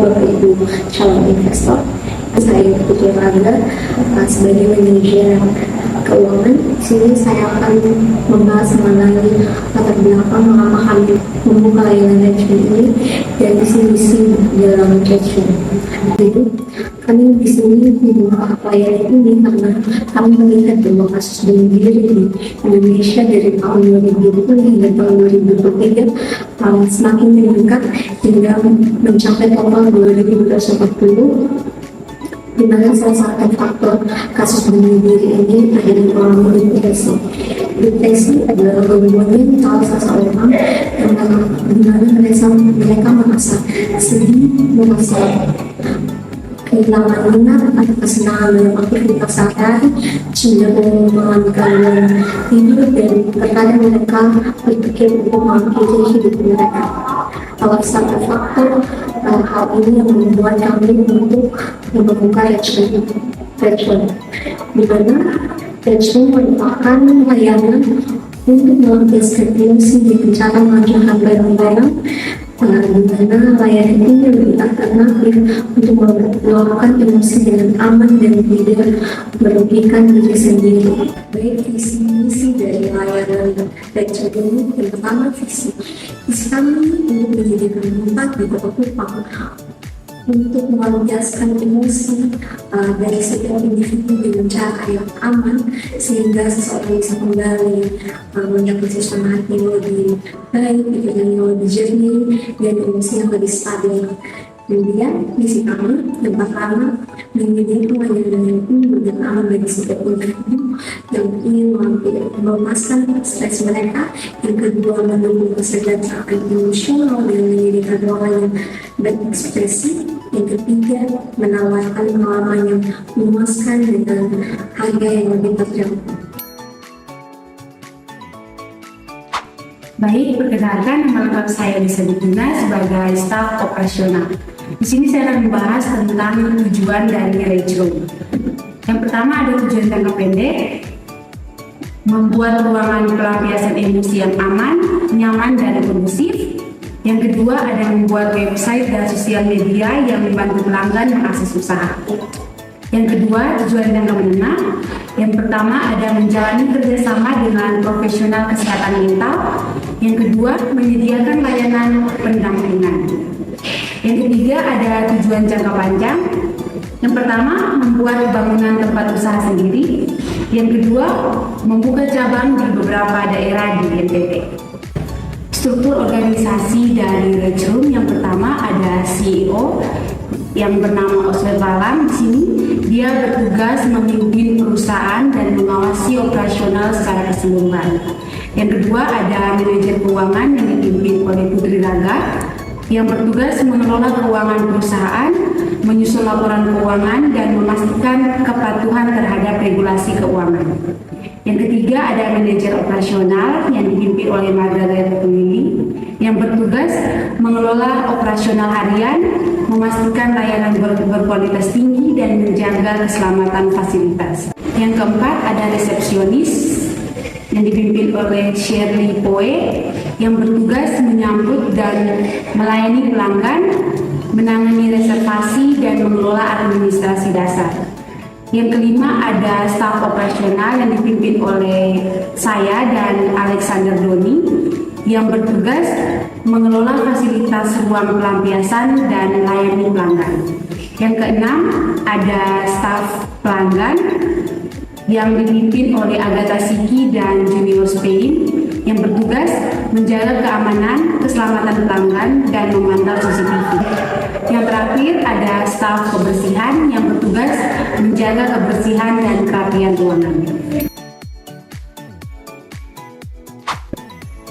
Bapak Ibu calon investor. Saya Putri Rangga sebagai manajer keuangan. Di sini saya akan membahas mengenai latar belakang mengapa kami membuka layanan hedging ini dan visi-misi dalam hedging. Jadi kami di sini membuka layanan ini karena kami melihat bahwa kasus bunuh diri di Indonesia dari tahun 2020 hingga tahun 2023 semakin meningkat hingga mencapai total 2.240, di mana salah satu faktor kasus bunuh diri ini adalah pengalaman depresi. Depresi adalah gangguan mental seseorang yang dimana mereka merasa sedih, merasa kehilangan minat atau kesenangan dalam aktivitas sehari-hari, cenderung mengalami gangguan tidur, dan terkadang mereka berpikir untuk mengakhiri hidup mereka. Salah satu faktor hal ini yang membuat kami untuk membuka hedging, di mana hedging merupakan layanan untuk melampiaskan emosi dengan cara mengajarkan barang-barang, di mana layanan ini lebih alternatif untuk melakukan emosi dengan aman dan tidak merugikan diri sendiri. Baik visi misi dari layanan hedging ini, yang pertama visi kami untuk menyediakan tempat di Balikpapan untuk melampiaskan emosi dari setiap individu dengan cara yang aman, sehingga seseorang bisa kembali mendapat suasana hati yang lebih baik, pikiran yang lebih jernih, dan emosi yang lebih stabil. Kemudian misi kami yang pertama menyediakan layanan yang umum dan aman bagi setiap individu yang ingin melepaskan stres mereka. Yang kedua, mendukung kesejahteraan emosional dengan menyediakan ruangan yang berekspresi. Yang ketiga, menawarkan pengalaman yang memuaskan dengan harga yang lebih terjangkau. Baik, perkenalkan, nama lengkap saya Lisa Budina sebagai staf operasional. Di sini saya akan membahas tentang tujuan dari hedging. Yang pertama ada tujuan jangka pendek, membuat ruangan pelampiasan emosi yang aman, nyaman, dan kondusif. Yang kedua ada membuat website dan sosial media yang membantu pelanggan mengakses usaha. Yang kedua, tujuan jangka menengah. Yang pertama ada menjalani kerjasama dengan profesional kesehatan mental. Yang kedua, menyediakan layanan pendampingan. Yang ketiga ada tujuan jangka panjang. Yang pertama, membuat bangunan tempat usaha sendiri. Yang kedua, membuka cabang di beberapa daerah di NTT. Struktur organisasi dari hedging, yang pertama ada CEO yang bernama Oswald Balam. Di sini dia bertugas memimpin perusahaan dan mengawasi operasional secara keseluruhan. Yang kedua ada manajer keuangan yang dipimpin oleh Putri Rangga yang bertugas mengelola keuangan perusahaan, menyusun laporan keuangan, dan memastikan kepatuhan terhadap regulasi keuangan. Yang ketiga ada manajer operasional yang dipimpin oleh Margaret Pemili yang bertugas mengelola operasional harian, memastikan layanan berkualitas tinggi, dan menjaga keselamatan fasilitas. Yang keempat ada resepsionis yang dipimpin oleh Shirley Poe yang bertugas menyambut dan melayani pelanggan, menangani reservasi, dan mengelola administrasi dasar. Yang kelima ada staf operasional yang dipimpin oleh saya dan Alexander Doni yang bertugas mengelola fasilitas ruang pelampiasan dan melayani pelanggan. Yang keenam ada staf pelanggan yang dipimpin oleh Agatha Siki dan Junior Spain yang bertugas menjaga keamanan, keselamatan pelanggan, dan memantau CCTV. Yang terakhir ada staf kebersihan yang bertugas menjaga kebersihan dan kerapian ruangan.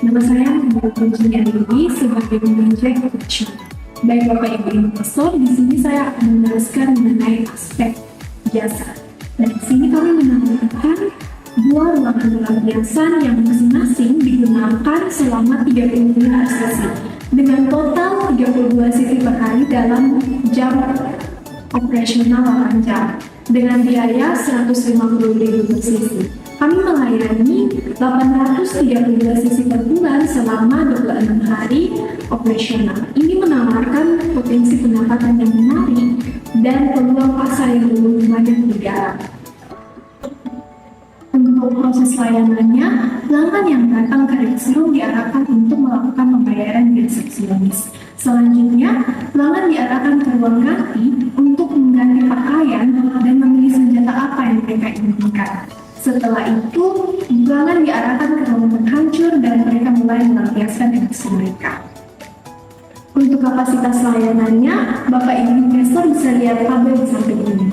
Nama saya Mbak Kunjini Alidi sebagai manajer operasional. Baik Bapak Ibu investor, di sini saya akan menjelaskan mengenai aspek jasa. Dan di sini kami menampilkan dua ruangan pelampiasan yang masing-masing digunakan selama 35 sesi dengan total 32 sesi per hari dalam jam operasional 8 jam dengan biaya 150.000 per sesi. Kami melayani 832 sesi per bulan selama 26 hari operasional. Ini menawarkan potensi pendapatan yang menarik dan peluang pasar yang belum banyak digarap. Untuk proses layanannya, pelanggan yang datang ke Rexroom diarahkan untuk melakukan pembayaran di resepsionis. Selanjutnya, pelanggan diarahkan ke ruang ganti untuk mengganti pakaian dan memilih senjata apa yang mereka inginkan. Setelah itu, pelanggan diarahkan ke ruangan hancur dan mereka mulai melampiaskan emosi mereka. Untuk kapasitas layanannya, Bapak Ibu investor bisa lihat tabel di samping ini.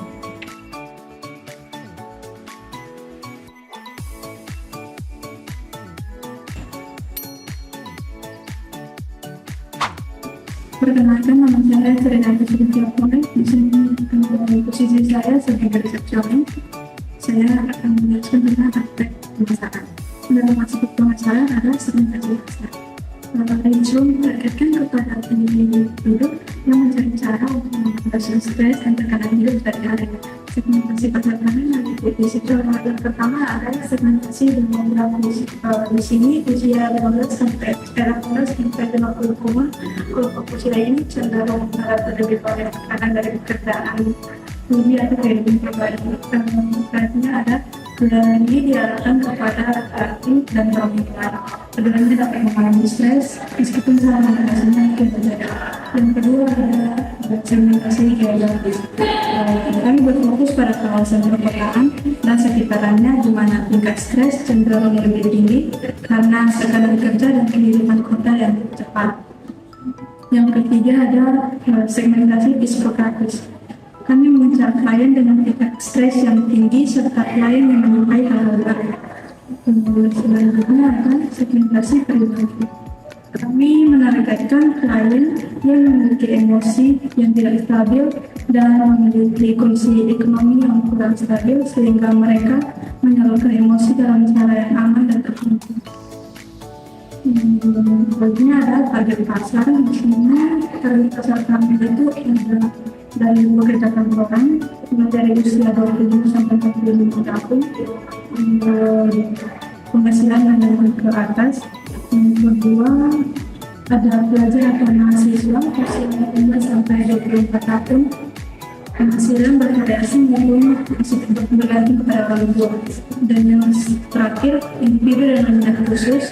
Perkenalkan, nama saya Serenata Sudipurna. Di sini posisi saya sebagai resepsionis. Saya akan menjelaskan tentang aspek pemasaran. Dalam aspek pemasaran adalah segmentasi pasar. Rexroom ditargetkan kepada penyedia produk yang mencari cara untuk mengatasi stres dan tekanan hidup sehari-hari. Segmentasi pasar kami meliputi sektor pertama adalah segmentasi dengan di sini usia 15 sampai 50 tahun. Kelompok usia ini cenderung terlebih banyak tekanan dari pekerjaan lebih atau kehidupan pribadi. Artinya ada keduanya diarahkan kepada arti dan permintaan. Keduanya dapat mengalami stres meskipun sama hasilnya itu berbeda. Yang kedua adalah segmentasi geografis. Kami berfokus pada kawasan perkotaan dan sekitarannya di mana tingkat stres cenderung lebih tinggi karena tekanan kerja dan kehidupan kota yang cepat. Yang ketiga adalah segmentasi psikografis. Kami mengejar klien dengan tingkat stres yang tinggi serta klien yang menyukai hal-hal baru. Selanjutnya adalah segmentasi perilaku. Kami menargetkan klien yang memiliki emosi yang tidak stabil dan memiliki kondisi ekonomi yang kurang stabil sehingga mereka menyalurkan emosi dalam cara yang aman dan tertentu. Selanjutnya adalah target pasar. Di sini target pasar kami itu adalah dari pekerja kantoran dari usia 25 sampai 45 tahun, penghasilan menengah ke atas. Yang kedua ada pelajar atau mahasiswa usia 15 sampai 24 tahun, penghasilan bervariasi maupun masih bergantung kepada orang tua. Dan yang terakhir individu dengan minat khusus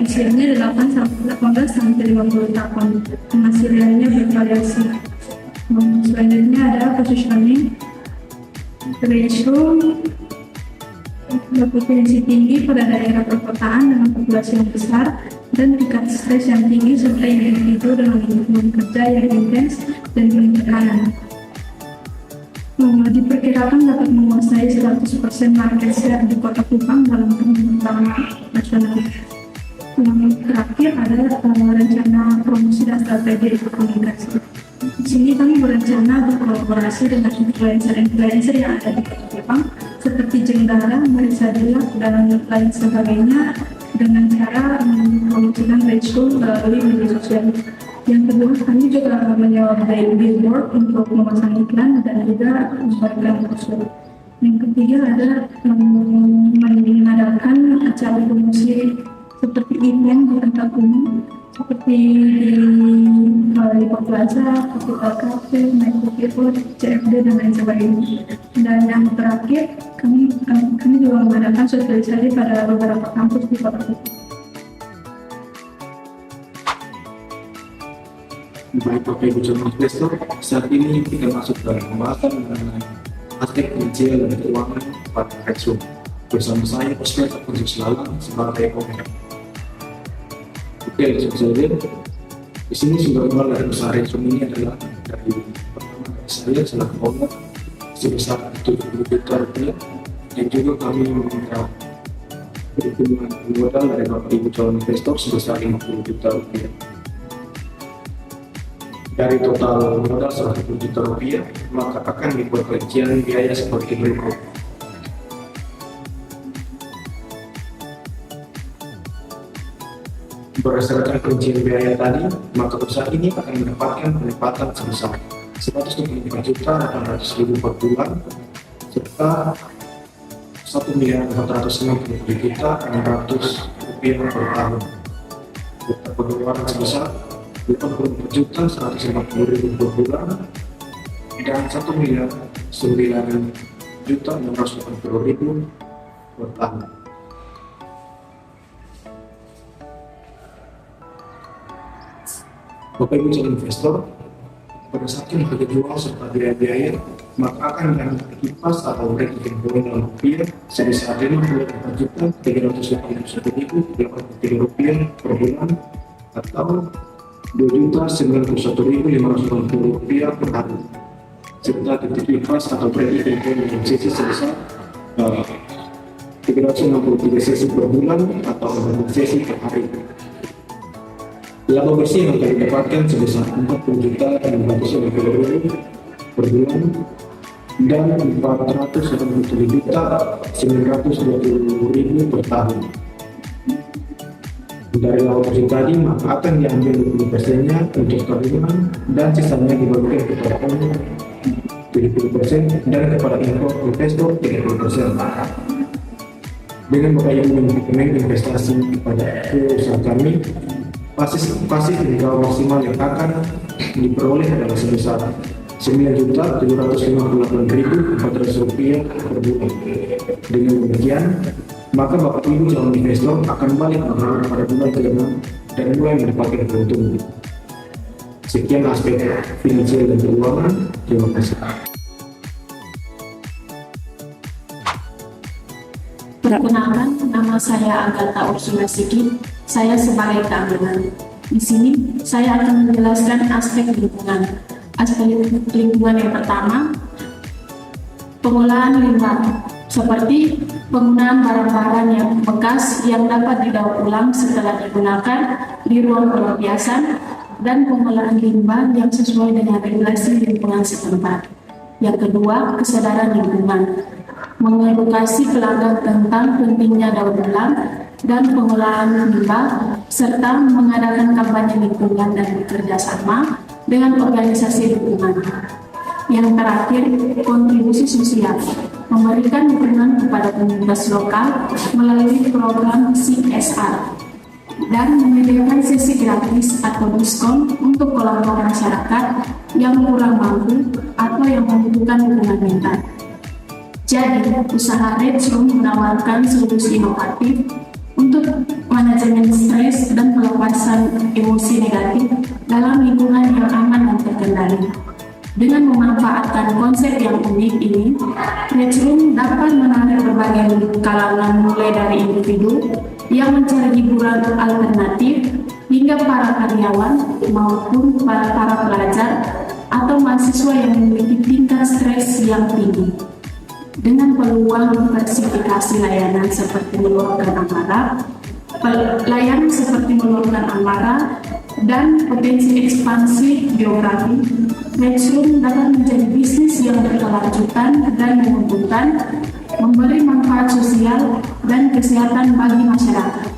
usianya 18 sampai 50 tahun, penghasilannya bervariasi. Selanjutnya ada positioning. Rexroom berpotensi tinggi pada daerah perkotaan dengan populasi yang besar dan tingkat stres yang tinggi serta individu dengan lingkungan kerja yang intens dan penuh tekanan. Diperkirakan dapat menguasai 100% market share di kota Kupang dalam tahun pertama nasional. Yang terakhir adalah rencana promosi dan strategi komunikasi. Di sini kami berencana berkolaborasi dengan influencer yang ada di Kota Kupang seperti Jenggara, Marisa Dila, dan lain sebagainya dengan cara mempromosikan Rexroom melalui media sosial. Yang kedua, kami juga menyewa billboard untuk memasang iklan dan juga memberikan brosur. Yang ketiga adalah mengadakan acara promosi seperti event di tempat umum seperti di Plaza, Capital Cafe, Microphone, CFD dan lain sebagainya. Dan yang terakhir, kami juga mengadakan sosialisasi pada beberapa kampus di Kota Kupang. Baik Bapak Ibu calon investor, saat ini kita masuk dalam pembahasan mengenai aspek finansial dan keuangan pada Rexroom. Bersama saya, Oscar Konsus Lalang, sebagai ekonom. Oke, langsung saja. Di sini sumber uang dari usaha Rexroom ini adalah dari pertama dari saya selaku owner sebesar 70 juta rupiah, dan juga kami meminta dukungan modal dari Bapak Ibu calon investor sebesar 50 juta rupiah. Dari total modal 100 juta rupiah, maka akan dibuat rincian biaya seperti berikut. Berdasarkan rincian biaya tadi, maka usaha ini akan mendapatkan pendapatan sebesar 125.800.000 per bulan, serta Rp1.460.600.000 per tahun. Untuk pengeluaran sebesar Rp84.150.000 per bulan dan Rp1.9.680.000 per tahun. Bapak Ibu calon investor, pada saat yang harga jual serta biaya-biaya, maka akan diambil kipas atau break-even point dalam rupiah sebesar Rp54.381.083 per bulan atau Rp291.580 per hari, serta titik kipas atau break-even point dengan sesi sebesar 363 sesi per bulan atau 4 sesi per hari. Laba bersih yang akan didapatkan sebesar Rp40.650.000 per bulan dan Rp487.920.000 per tahun. Dari laba bersih tadi maka akan diambil 20%-nya untuk tabungan dan sisanya dibagikan kepada owner 70% dan kepada investor 30%. Dengan Bapak Ibu mengikuti investasi kepada usaha kami, pasif withdrawal maksimal yang akan diperoleh adalah sebesar Rp9.758.400 per bulan. Dengan demikian, maka Bapak Ibu calon investor akan balik modal pada bulan ke-6 dan mulai mendapatkan keuntungan. Sekian aspek finansial dan keuangan. Terima kasih. Perkenalkan, nama saya Agatha Ursula Sigit. Saya sebagai keamanan. Di sini, saya akan menjelaskan aspek lingkungan. Aspek lingkungan yang pertama, pengolahan limbah, seperti penggunaan barang-barang yang bekas yang dapat didaur ulang setelah digunakan di ruang pelampiasan, dan pengolahan limbah yang sesuai dengan regulasi lingkungan setempat. Yang kedua, kesadaran lingkungan, mengedukasi pelanggan tentang pentingnya daur ulang dan pengolahan limbah, serta mengadakan kampanye lingkungan dan bekerja sama dengan organisasi lingkungan. Yang terakhir, kontribusi sosial, memberikan dukungan kepada komunitas lokal melalui program CSR, dan menyediakan sesi gratis atau diskon untuk kelompok masyarakat yang kurang mampu atau yang membutuhkan dukungan mental. Jadi, usaha Reds Room menawarkan solusi inovatif untuk manajemen stres dan pelepasan emosi negatif dalam lingkungan yang aman dan terkendali. Dengan memanfaatkan konsep yang unik ini, Reds Room dapat menarik berbagai kalangan mulai dari individu yang mencari hiburan alternatif hingga para karyawan maupun para pelajar atau mahasiswa yang memiliki tingkat stres yang tinggi. Dengan peluang diversifikasi layanan seperti meluangkan amarah, dan potensi ekspansi geografi, Reds Room dapat menjadi bisnis yang berkelanjutan dan menguntungkan, memberi manfaat sosial dan kesehatan bagi masyarakat.